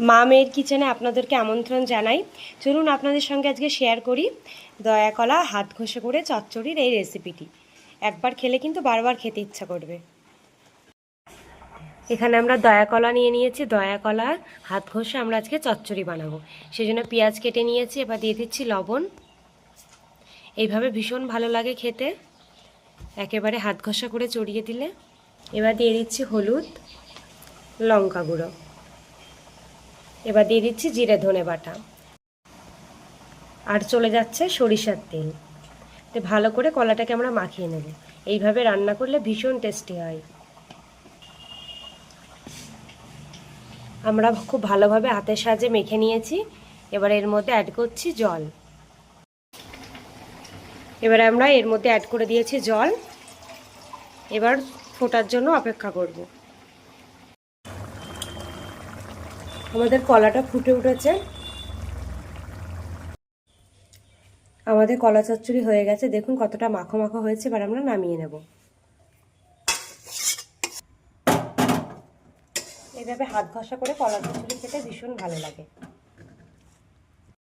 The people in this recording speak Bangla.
মা মেয়ের কিচেনে আপনাদেরকে আমন্ত্রণ জানাই। চলুন আপনাদের সঙ্গে আজকে শেয়ার করি দয়াকলা হাত ঘষে করে চচ্চড়ির এই রেসিপিটি। একবার খেলে কিন্তু বারবার খেতে ইচ্ছা করবে। এখানে আমরা দয়াকলা নিয়ে নিয়েছি, দয়াকলা হাত ঘষে আমরা আজকে চচ্চড়ি বানাবো। সেজন্য পেঁয়াজ কেটে নিয়েছি, এবার দিয়ে দিচ্ছি লবণ। এইভাবে ভীষণ ভালো লাগে খেতে, একেবারে হাত ঘষা করে চড়িয়ে দিলে। এবার দিয়ে দিচ্ছি হলুদ, লঙ্কা গুঁড়ো, এবার দিয়ে দিচ্ছি জিরে ধনে বাটা, আর চলে যাচ্ছে সরিষার তেল। তো ভালো করে কলাটাকে আমরা মাখিয়ে নেব। এইভাবে রান্না করলে ভীষণ টেস্টি হয়। আমরা খুব ভালোভাবে হাতের সাহায্যে মেখে নিয়েছি। এবার এর মধ্যে অ্যাড করছি জল। এবারে আমরা এর মধ্যে অ্যাড করে দিয়েছি জল। এবার ফোটার জন্য অপেক্ষা করব। আমাদের কলাটা ফুটে উঠেছে। আমাদের কলা চচ্চড়ি হয়ে গেছে, দেখুন কতটা মাখো মাখো হয়েছে। এবার আমরা নামিয়ে নেব। এইভাবে হাত ঘষা করে কলা চচ্চড়ি খেতে ভীষণ ভালো লাগে।